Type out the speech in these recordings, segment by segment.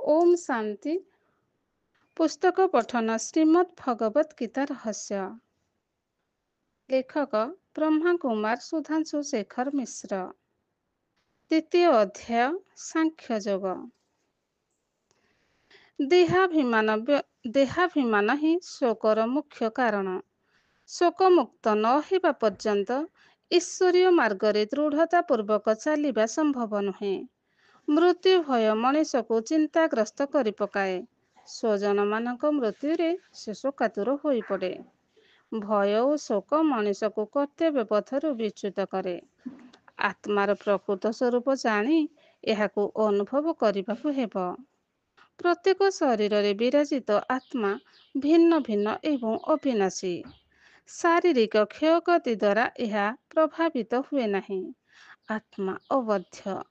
ओम शांति। पुस्तक पठन श्रीमद् भगवत गीता रहस्य। लेखक ब्रह्मा कुमार सुधांशु शेखर मिश्र। द्वितीय अध्याय सांख्य योग। देहाभिमान ही शोकर मुख्य कारण। शोकमुक्त न होगा पर्यंत ईश्वरीय मार्गरे दृढ़ता पूर्वक चलिबा संभव नुहे। मृत्यु भय मनीष को चिंताग्रस्त कर पकाए। स्वजन मानक मृत्यु से शोकातुर हो पड़े। भय और शोक मनीष को कर्तव्य पथर विच्युत करे। आत्मार प्रकृत स्वरूप जानी यहाकू अनुभव करने हेब। प्रत्येक शरीर रे विराजित आत्मा भिन्न भिन्न एवं अविनाशी। शारीरिक क्षयक्षति द्वारा यह प्रभावित हुए नहीं। आत्मा अवध्य।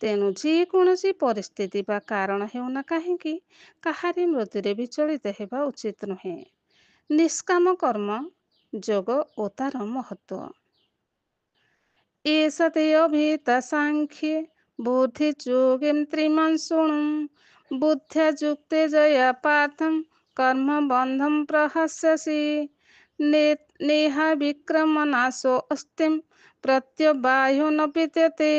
तेणु जेकोसी परिस्थिति बा कारण हेउना काहेकि काहारी मृत्यु विचलित हेबा उचित नुहे। निष्काम कर्म जोग ओ तार महत्व। ये सते अभीता सांख्ये बुद्धि जोगिम त्रिमंसुणु बुद्ध्या जुक्ते जया पार्थम कर्म बंधम प्रहस्यसि नेहा विक्रम नाशो अस्तिम प्रत्यवायो न विद्यते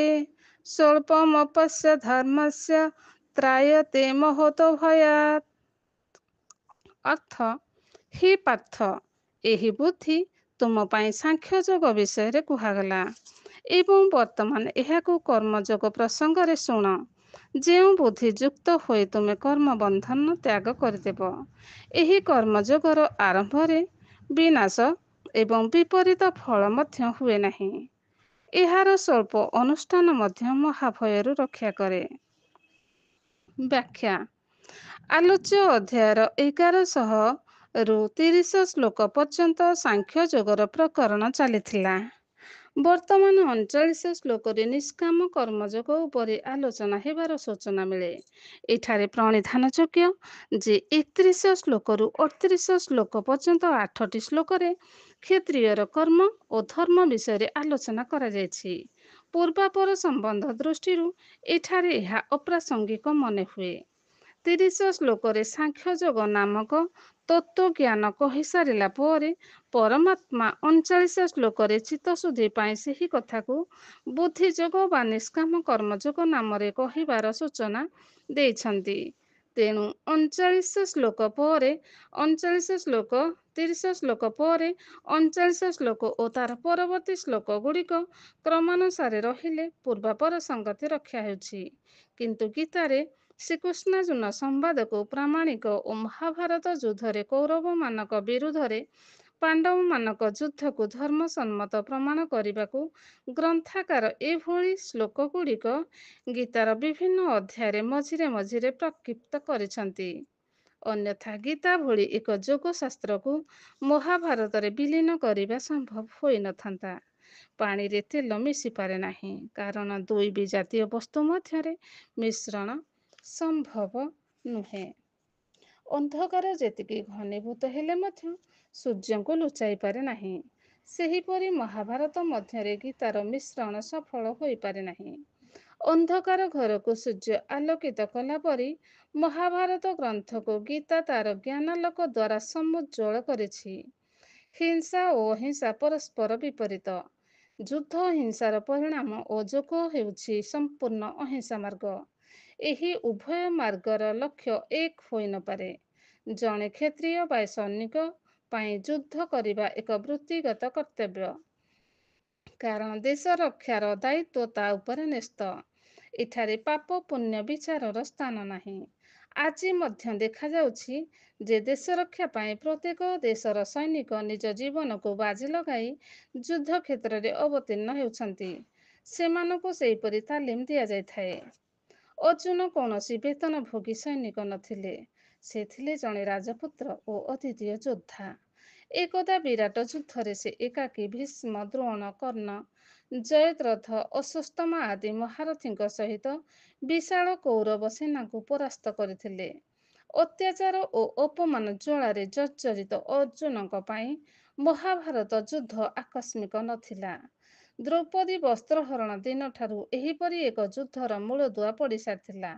स्वल्पमपस्य धर्मस्य त्रायते महतो भयात्। अर्थ, हे पार्थ, यही बुद्धि तुम पाई सांख्य जोग विषय कुहागला एवं वर्तमान यहाकू कर्मयोग प्रसंग रे शुण। जो बुद्धि युक्त होई तुमे कर्म बंधन त्याग करदेव। यही कर्मयोगर आरंभ रे विनाश एवं विपरीत फल मध्य हुए नहीं। एहार स्वल्प अनुष्ठान मध्य महाभयरु रक्षा करे। व्याख्या। आलोच्य अध्यायर 1100 रु 30 श्लोक पर्यंत सांख्य जोगर प्रकरण चलीथिला। वर्तमान 39 श्लोक निष्काम कर्मयोग उपरि आलोचना हेबार सूचना मिले। एठारे प्रणिधान योग्य जे 31 श्लोक रु 38 श्लोक पर्यंत 8टी श्लोक क्षत्रियर कर्म और धर्म विषय आलोचना करा जायछि। पूर्वापर संबंध दृष्टि एठारे यह अप्रासंगिक मन हुए। 30 श्लोक सांख्य जोग नामक तत्व ज्ञान कही सारा पर परमात्मा 39 श्लोक चित्तशुद्धि से ही कथा को बुद्धियोग बा निष्काम कर्मयोग नाम कहिबार सूचना देइछन्ति। तेणु 39 श्लोक पर 39 श्लोक 30 श्लोक पर 39 श्लोक और तार परवर्ती श्लोक गुड़िक क्रमानुसारे रहिले पूर्वापर संगति रक्षा हेउछि। किंतु गीतारे श्रीकृष्णार्जुन संवाद को प्रामाणिक और महाभारत युद्ध कौरव मानक विरुद्ध पांडव मानक युद्ध को धर्मसम्मत प्रमाण करने को ग्रंथाकार एभली श्लोक गुड़िक गीतार विभिन्न अध्याय मझिरे मझिरे प्रक्षिप्त करिसंति। अन्यथा गीता भली एक जोग शास्त्र को महाभारत विलीन करने संभव होई नथांता। पानी रे तेल मिसी पारे नाही, कारण दुई विजातीय वस्तु मध्यरे मिश्रण संभव नुहे। अंधकार जेतिकी घनीभूत हेले मध्य सूर्य को लुचाई पारे नाही, सेहीपरि महाभारत मध्यरे गीतार मिश्रण सफल होई पारे नाही। अंधकार घर को सूर्य आलोकित कला परी महाभारत ग्रंथ को गीता तार ज्ञानालोक द्वारा समुज्ज्वल करिछि। हिंसा और अहिंसा परस्पर विपरीत। युद्ध हिंसार परिणाम और जोग हेउछि संपूर्ण अहिंसा मार्ग। एही उभय मार्गर लक्ष्य एक होई न पारे। जणे क्षत्रिय बा सैनिक पाई युद्ध करिबा एक वृत्तिगत कर्तव्य, कारण देश रक्षार दायित्व ता उपरे न्यस्त। एठारे पाप पुण्य विचारर स्थान नाही। आज मध्य देखा जाउछि जे देश रक्षा पाई प्रत्येक देशर सैनिक निज जीवन को बाजी लगाई युद्ध क्षेत्र रे अवतीर्ण हेउछन्ति। सेमानकु सेहीपरि तालीम दिया जायथाए। अर्जुन कौनसी वेतन भोगी सैनिक नथिले, से थिले जणे राजपुत्र और अद्वितीय योद्धा। एकदा विराट युद्ध से एकाकी भीष्म द्रोण कर्ण जयद्रथ अश्वत्थामा आदि महारथी सहित विशाल कौरव सेना को परास्त करथिले। अत्याचार और अपमान ज्वालारे जर्जरित अर्जुन महाभारत युद्ध आकस्मिक नथिला। द्रौपदी वस्त्रहरण दिन ठारू एहीपरि एक युद्धर मूलदुआ पड़ी सारिथिला।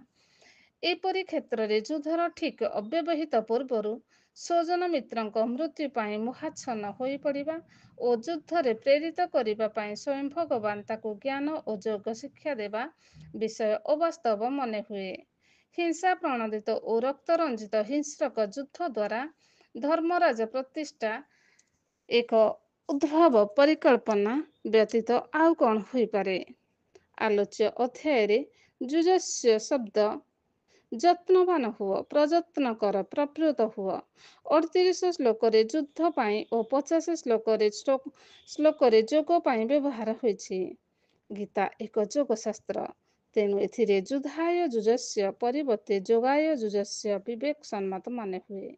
ଏପରି କ୍ଷେତ୍ରରେ ଯୁଦ୍ଧର ଠିକ୍ ଅବ୍ୟବହିତ ପୂର୍ବରୁ ସ୍ୱଜନ ମିତ୍ରଙ୍କ ମୃତ୍ୟୁ ପାଇଁ ମୋହାଚ୍ଛନ୍ନ ହୋଇପଡ଼ିବା ଓ ଯୁଦ୍ଧରେ ପ୍ରେରିତ କରିବା ପାଇଁ ସ୍ୱୟଂ ଭଗବାନ ତାକୁ ଜ୍ଞାନ ଓ ଯୋଗ ଶିକ୍ଷା ଦେବା ବିଷୟ ଅବାସ୍ତବ ମନେ ହୁଏ। ହିଂସା ପ୍ରଣୋଦିତ ଓ ରକ୍ତରଞ୍ଜିତ ହିଂସ୍ରକ ଯୁଦ୍ଧ ଦ୍ୱାରା ଧର୍ମରାଜ ପ୍ରତିଷ୍ଠା ଏକ ଉଦ୍ଭବ ପରିକଳ୍ପନା ବ୍ୟତୀତ ଆଉ କ'ଣ ହୋଇପାରେ? ଆଲୋଚ୍ୟ ଅଧ୍ୟାୟରେ ଯୁଜସ୍ୟ ଶବ୍ଦ ଯତ୍ନବାନ ହୁଅ, ପ୍ରଯତ୍ନ କର, ପ୍ରବୃତ୍ତ ହୁଅ 38 ଶ୍ଲୋକରେ ଯୁଦ୍ଧ ପାଇଁ ଓ 50 ଶ୍ଲୋକରେ ଯୋଗ ପାଇଁ ବ୍ୟବହାର ହୋଇଛି। ଗୀତା ଏକ ଯୋଗଶାସ୍ତ୍ର, ତେଣୁ ଏଥିରେ ଯୁଦ୍ଧାୟ ଯୁଜସ୍ୟ ପରିବର୍ତ୍ତେ ଯୋଗାୟ ଯୁଜସ୍ୟ ବିବେକ ସମ୍ମତ ମନେ ହୁଏ।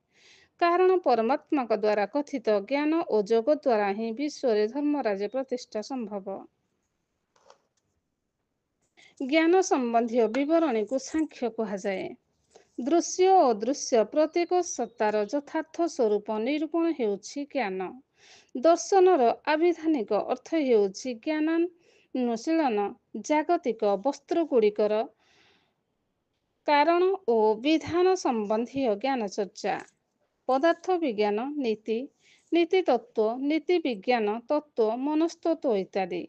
କାରଣ ପରମାତ୍ମାଙ୍କ ଦ୍ୱାରା କଥିତ ଜ୍ଞାନ ଓ ଯୋଗ ଦ୍ୱାରା ହିଁ ବିଶ୍ୱରେ ଧର୍ମରାଜ୍ୟ ପ୍ରତିଷ୍ଠା ସମ୍ଭବ। ଜ୍ଞାନ ସମ୍ବନ୍ଧୀୟ ବିବରଣୀକୁ ସାଂଖ୍ୟ କୁହାଯାଏ। ଦୃଶ୍ୟ ଓ ଦୃଶ୍ୟ ପ୍ରତ୍ୟେକ ସତ୍ତାର ଯଥାର୍ଥ ସ୍ୱରୂପ ନିରୂପଣ ହେଉଛି ଜ୍ଞାନ। ଦର୍ଶନର ଆଭିଧାନିକ ଅର୍ଥ ହେଉଛି ଜ୍ଞାନାନ୍ୱେଷଣ, ଜାଗତିକ ବସ୍ତୁଗୁଡ଼ିକର କାରଣ ଓ ବିଧାନ ସମ୍ବନ୍ଧୀୟ ଜ୍ଞାନଚର୍ଚ୍ଚା। ପଦାର୍ଥ ବିଜ୍ଞାନ, ନୀତି ତତ୍ତ୍ୱ, ନୀତି ବିଜ୍ଞାନ, ତତ୍ତ୍ୱ, ମନସ୍ତତ୍ତ୍ୱ ଇତ୍ୟାଦି।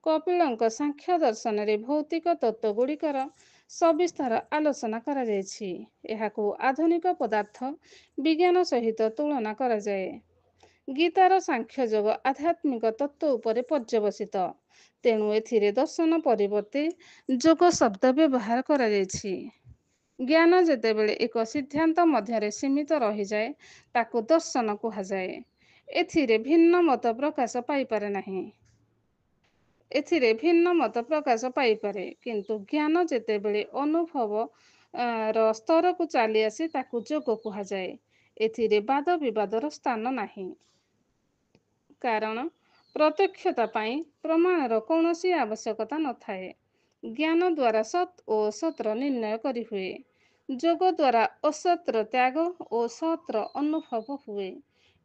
କପିଳଙ୍କ ସାଂଖ୍ୟ ଦର୍ଶନରେ ଭୌତିକ ତତ୍ତ୍ୱଗୁଡ଼ିକର ସବିସ୍ତାର ଆଲୋଚନା କରାଯାଇଛି। ଏହାକୁ ଆଧୁନିକ ପଦାର୍ଥ ବିଜ୍ଞାନ ସହିତ ତୁଳନା କରାଯାଏ। ଗୀତାର ସାଂଖ୍ୟଯୋଗ ଆଧ୍ୟାତ୍ମିକ ତତ୍ତ୍ୱ ଉପରେ ପର୍ଯ୍ୟବସିତ, ତେଣୁ ଏଥିରେ ଦର୍ଶନ ପରିବର୍ତ୍ତେ ଯୋଗ ଶବ୍ଦ ବ୍ୟବହାର କରାଯାଇଛି। ଜ୍ଞାନ ଯେତେବେଳେ ଏକ ସିଦ୍ଧାନ୍ତ ମଧ୍ୟରେ ସୀମିତ ରହିଯାଏ, ତାକୁ ଦର୍ଶନ କୁହାଯାଏ। ଏଥିରେ ଭିନ୍ନ ମତ ପ୍ରକାଶ ପାଇପାରେ, କିନ୍ତୁ ଜ୍ଞାନ ଯେତେବେଳେ ଅନୁଭବର ସ୍ତରକୁ ଚାଲିଆସେ ତାକୁ ଯୋଗ କୁହାଯାଏ। ଏଥିରେ ବାଦ ବିବାଦର ସ୍ଥାନ ନାହିଁ। କାରଣ ପ୍ରତ୍ୟକ୍ଷତା ପାଇଁ ପ୍ରମାଣର କୌଣସି ଆବଶ୍ୟକତା ନଥାଏ। ଜ୍ଞାନ ଦ୍ୱାରା ସତ୍ ଓ ଅସତ୍ର ନିର୍ଣ୍ଣୟ କରିହୁଏ। ଯୋଗ ଦ୍ୱାରା ଅସତ୍ର ତ୍ୟାଗ ଓ ସତ୍ର ଅନୁଭବ ହୁଏ।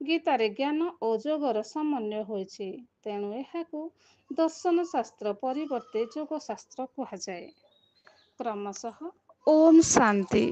ଗୀତାରେ ଜ୍ଞାନ ଓ ଯୋଗର ସମନ୍ୱୟ ହୋଇଛି, ତେଣୁ ଏହାକୁ ଦର୍ଶନ ଶାସ୍ତ୍ର ପରିବର୍ତ୍ତେ ଯୋଗଶାସ୍ତ୍ର କୁହାଯାଏ। କ୍ରମଶଃ ଓମ୍ ଶାନ୍ତି।